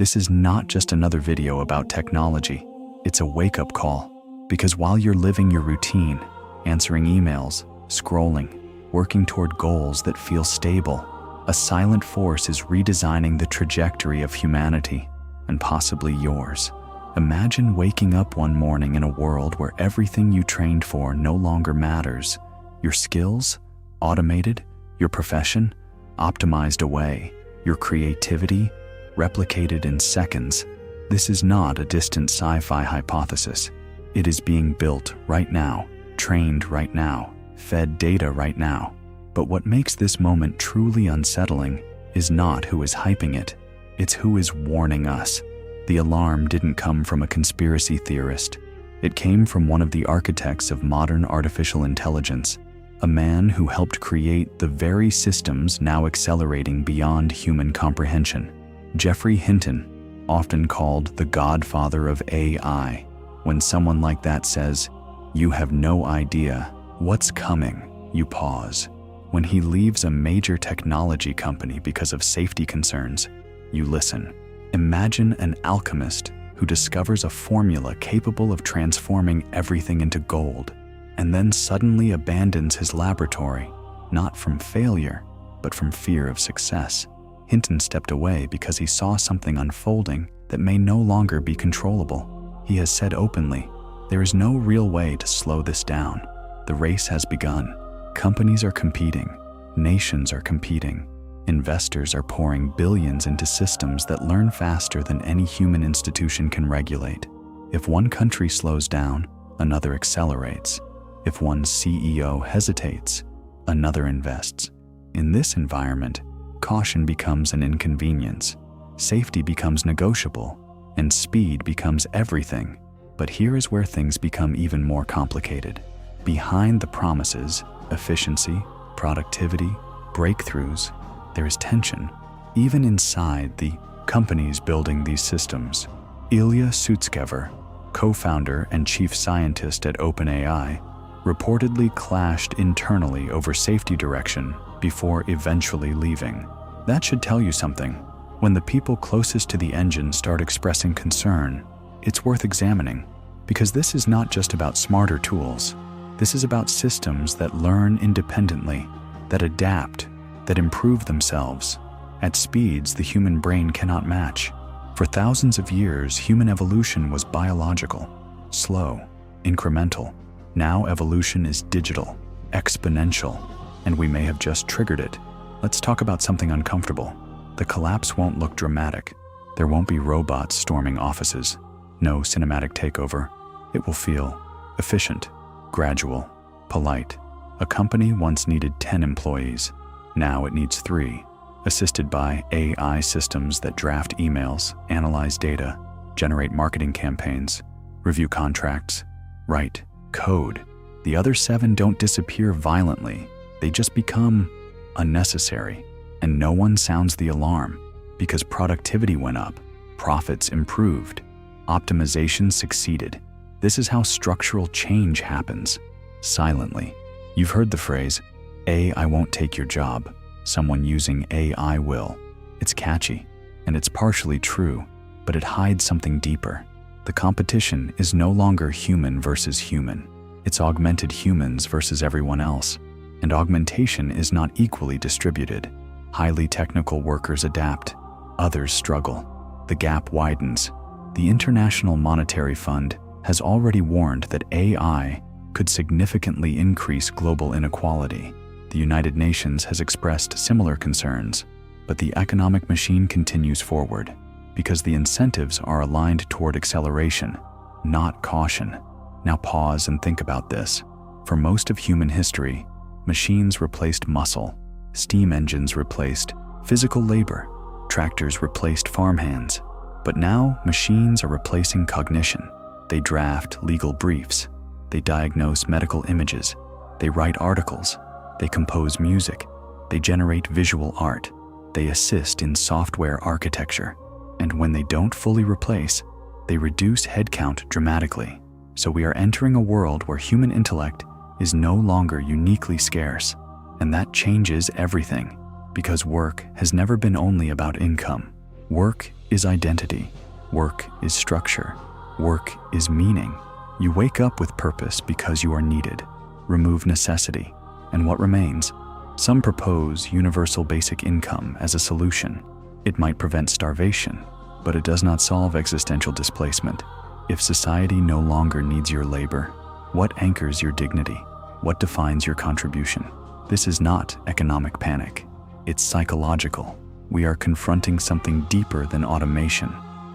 This is not just another video about technology. It's a wake-up call. Because while you're living your routine, answering emails, scrolling, working toward goals that feel stable, a silent force is redesigning the trajectory of humanity, and possibly yours. Imagine waking up one morning in a world where everything you trained for no longer matters. Your skills, automated, your profession, optimized away, your creativity, replicated in seconds. This is not a distant sci-fi hypothesis. It is being built right now, trained right now, fed data right now. But what makes this moment truly unsettling is not who is hyping it, it's who is warning us. The alarm didn't come from a conspiracy theorist. It came from one of the architects of modern artificial intelligence, a man who helped create the very systems now accelerating beyond human comprehension. Geoffrey Hinton, often called the godfather of AI. When someone like that says, "You have no idea what's coming," you pause. When he leaves a major technology company because of safety concerns, you listen. Imagine an alchemist who discovers a formula capable of transforming everything into gold, and then suddenly abandons his laboratory, not from failure, but from fear of success. Hinton stepped away because he saw something unfolding that may no longer be controllable. He has said openly, "There is no real way to slow this down. The race has begun. Companies are competing. Nations are competing. Investors are pouring billions into systems that learn faster than any human institution can regulate. If one country slows down, another accelerates. If one CEO hesitates, another invests. In this environment, caution becomes an inconvenience, safety becomes negotiable, and speed becomes everything. But here is where things become even more complicated. Behind the promises, efficiency, productivity, breakthroughs, there is tension, even inside the companies building these systems. Ilya Sutskever, co-founder and chief scientist at OpenAI, reportedly clashed internally over safety direction before eventually leaving. That should tell you something. When the people closest to the engine start expressing concern, it's worth examining, because this is not just about smarter tools. This is about systems that learn independently, that adapt, that improve themselves at speeds the human brain cannot match. For thousands of years, human evolution was biological, slow, incremental. Now evolution is digital, exponential, and we may have just triggered it. Let's talk about something uncomfortable. The collapse won't look dramatic. There won't be robots storming offices. No cinematic takeover. It will feel efficient, gradual, polite. A company once needed 10 employees. Now it needs 3, assisted by AI systems that draft emails, analyze data, generate marketing campaigns, review contracts, write code. The other 7 don't disappear violently. They just become unnecessary. And no one sounds the alarm, because productivity went up, profits improved, optimization succeeded. This is how structural change happens, silently. You've heard the phrase, "AI won't take your job, someone using AI will." It's catchy, and it's partially true, but it hides something deeper. The competition is no longer human versus human. It's augmented humans versus everyone else. And augmentation is not equally distributed. Highly technical workers adapt, others struggle. The gap widens. The International Monetary Fund has already warned that AI could significantly increase global inequality. The United Nations has expressed similar concerns, but the economic machine continues forward because the incentives are aligned toward acceleration, not caution. Now pause and think about this. For most of human history, machines replaced muscle, steam engines replaced physical labor, tractors replaced farmhands. But now machines are replacing cognition. They draft legal briefs, they diagnose medical images, they write articles, they compose music, they generate visual art, they assist in software architecture. And when they don't fully replace, they reduce headcount dramatically. So we are entering a world where human intellect is no longer uniquely scarce. And that changes everything, because work has never been only about income. Work is identity. Work is structure. Work is meaning. You wake up with purpose because you are needed. Remove necessity, and what remains? Some propose universal basic income as a solution. It might prevent starvation, but it does not solve existential displacement. If society no longer needs your labor, what anchors your dignity? What defines your contribution? This is not economic panic. It's psychological. We are confronting something deeper than automation.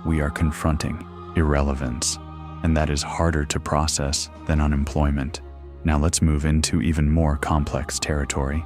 We are confronting irrelevance, and that is harder to process than unemployment. Now let's move into even more complex territory.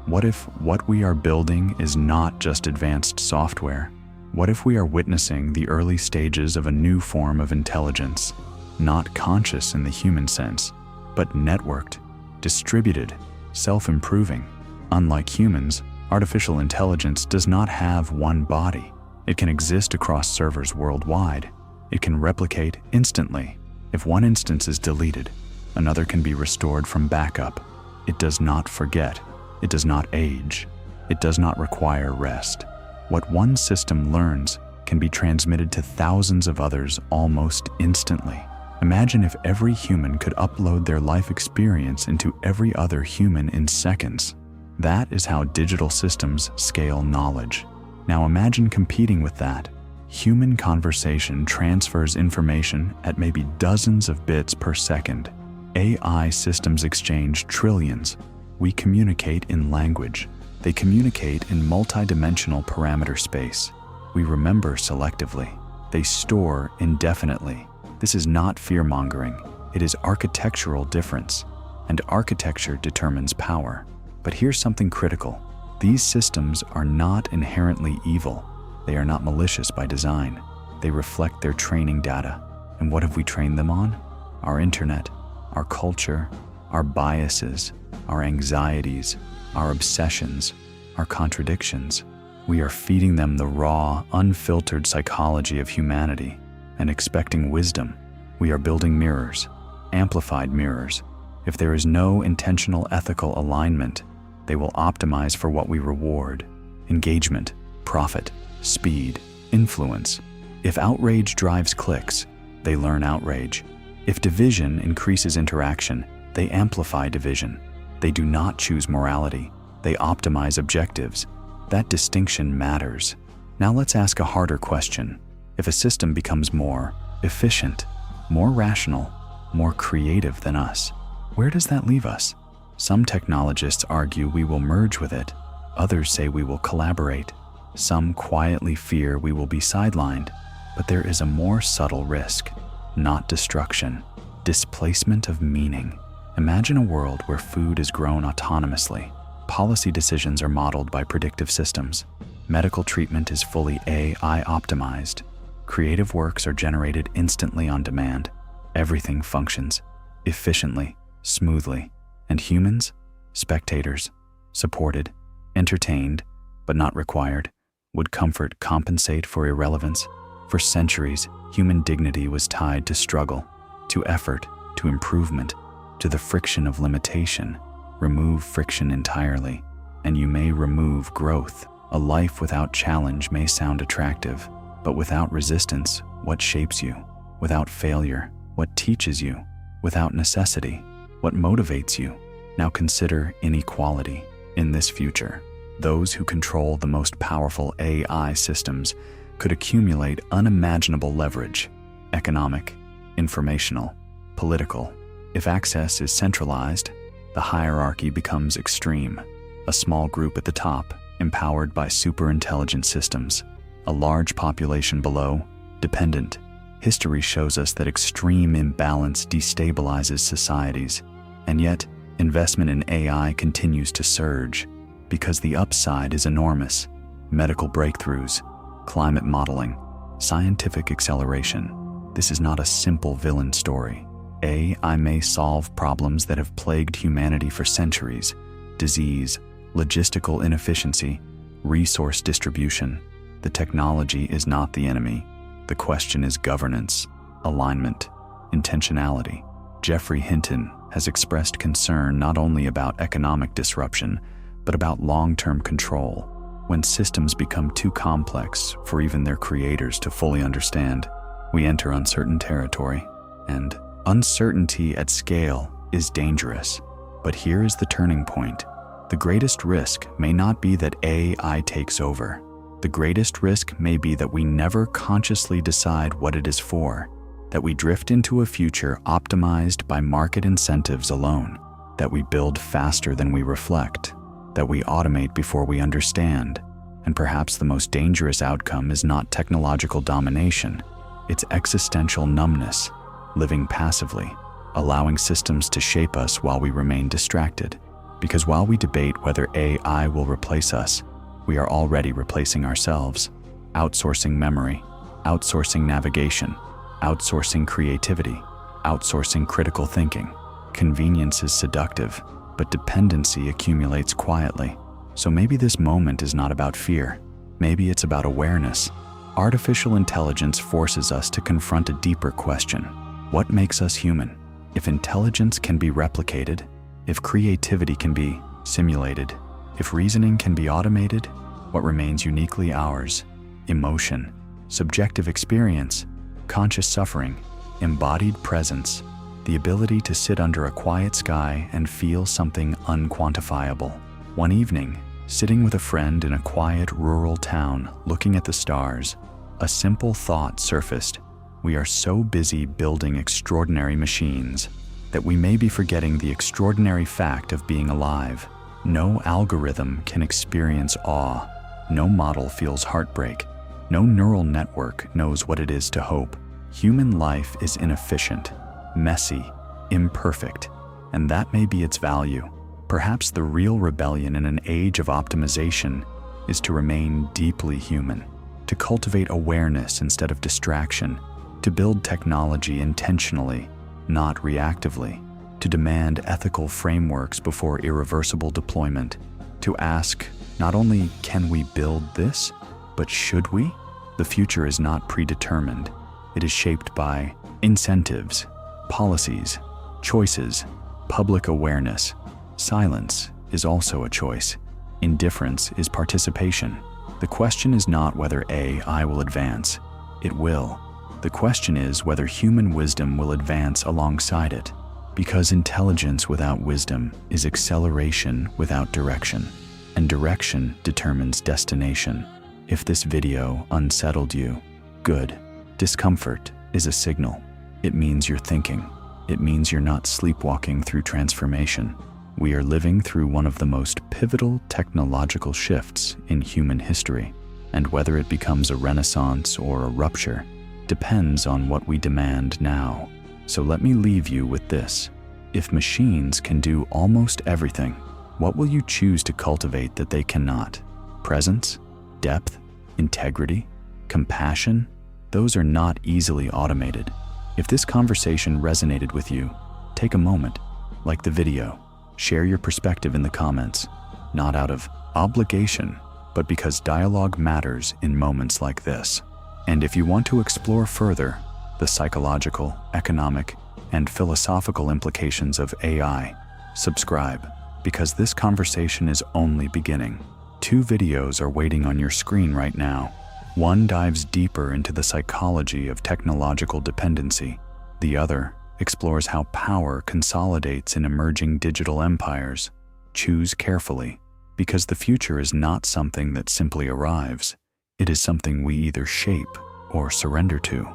What if what we are building is not just advanced software? What if we are witnessing the early stages of a new form of intelligence, not conscious in the human sense, but networked, distributed, self-improving? Unlike humans, artificial intelligence does not have one body. It can exist across servers worldwide. It can replicate instantly. If one instance is deleted, another can be restored from backup. It does not forget. It does not age. It does not require rest. What one system learns can be transmitted to thousands of others almost instantly. Imagine if every human could upload their life experience into every other human in seconds. That is how digital systems scale knowledge. Now imagine competing with that. Human conversation transfers information at maybe dozens of bits per second. AI systems exchange trillions. We communicate in language. They communicate in multidimensional parameter space. We remember selectively. They store indefinitely. This is not fear-mongering. It is architectural difference, and architecture determines power. But here's something critical. These systems are not inherently evil. They are not malicious by design. They reflect their training data. And what have we trained them on? Our internet, our culture, our biases, our anxieties, our obsessions, our contradictions. We are feeding them the raw, unfiltered psychology of humanity and expecting wisdom. We are building mirrors, amplified mirrors. If there is no intentional ethical alignment, they will optimize for what we reward: engagement, profit, speed, influence. If outrage drives clicks, they learn outrage. If division increases interaction, they amplify division. They do not choose morality. They optimize objectives. That distinction matters. Now let's ask a harder question. If a system becomes more efficient, more rational, more creative than us, where does that leave us? Some technologists argue we will merge with it. Others say we will collaborate. Some quietly fear we will be sidelined. But there is a more subtle risk, not destruction, displacement of meaning. Imagine a world where food is grown autonomously. Policy decisions are modeled by predictive systems. Medical treatment is fully AI optimized. Creative works are generated instantly on demand. Everything functions efficiently, smoothly. And humans, spectators, supported, entertained, but not required. Would comfort compensate for irrelevance? For centuries, human dignity was tied to struggle, to effort, to improvement, to the friction of limitation. Remove friction entirely, and you may remove growth. A life without challenge may sound attractive, but without resistance, what shapes you? Without failure, what teaches you? Without necessity, what motivates you? Now consider inequality in this future. Those who control the most powerful AI systems could accumulate unimaginable leverage: economic, informational, political. If access is centralized, the hierarchy becomes extreme. A small group at the top, empowered by superintelligent systems. A large population below, dependent. History shows us that extreme imbalance destabilizes societies. And yet, investment in AI continues to surge because the upside is enormous. Medical breakthroughs, climate modeling, scientific acceleration. This is not a simple villain story. AI may solve problems that have plagued humanity for centuries: disease, logistical inefficiency, resource distribution. The technology is not the enemy. The question is governance, alignment, intentionality. Geoffrey Hinton has expressed concern not only about economic disruption, but about long-term control. When systems become too complex for even their creators to fully understand, we enter uncertain territory, and uncertainty at scale is dangerous. But here is the turning point. The greatest risk may not be that AI takes over. The greatest risk may be that we never consciously decide what it is for, that we drift into a future optimized by market incentives alone, that we build faster than we reflect, that we automate before we understand. And perhaps the most dangerous outcome is not technological domination, it's existential numbness, living passively, allowing systems to shape us while we remain distracted. Because while we debate whether AI will replace us, we are already replacing ourselves, outsourcing memory, outsourcing navigation, outsourcing creativity, outsourcing critical thinking. Convenience is seductive, but dependency accumulates quietly. So maybe this moment is not about fear. Maybe it's about awareness. Artificial intelligence forces us to confront a deeper question. What makes us human? If intelligence can be replicated, if creativity can be simulated, if reasoning can be automated, what remains uniquely ours? Emotion, subjective experience, conscious suffering, embodied presence, the ability to sit under a quiet sky and feel something unquantifiable. One evening, sitting with a friend in a quiet rural town, looking at the stars, a simple thought surfaced. We are so busy building extraordinary machines that we may be forgetting the extraordinary fact of being alive. No algorithm can experience awe. No model feels heartbreak. No neural network knows what it is to hope. Human life is inefficient, messy, imperfect, and that may be its value. Perhaps the real rebellion in an age of optimization is to remain deeply human, to cultivate awareness instead of distraction, to build technology intentionally, not reactively, to demand ethical frameworks before irreversible deployment, to ask, not only can we build this, but should we? The future is not predetermined. It is shaped by incentives, policies, choices, public awareness. Silence is also a choice. Indifference is participation. The question is not whether AI will advance. It will. The question is whether human wisdom will advance alongside it. Because intelligence without wisdom is acceleration without direction, and direction determines destination. If this video unsettled you, good. Discomfort is a signal. It means you're thinking. It means you're not sleepwalking through transformation. We are living through one of the most pivotal technological shifts in human history, and whether it becomes a renaissance or a rupture depends on what we demand now. So let me leave you with this. If machines can do almost everything, what will you choose to cultivate that they cannot? Presence, depth, integrity, compassion? Those are not easily automated. If this conversation resonated with you, take a moment, like the video, share your perspective in the comments, not out of obligation, but because dialogue matters in moments like this. And if you want to explore further the psychological, economic, and philosophical implications of AI, subscribe, because this conversation is only beginning. 2 videos are waiting on your screen right now. One dives deeper into the psychology of technological dependency. The other explores how power consolidates in emerging digital empires. Choose carefully, because the future is not something that simply arrives. It is something we either shape or surrender to.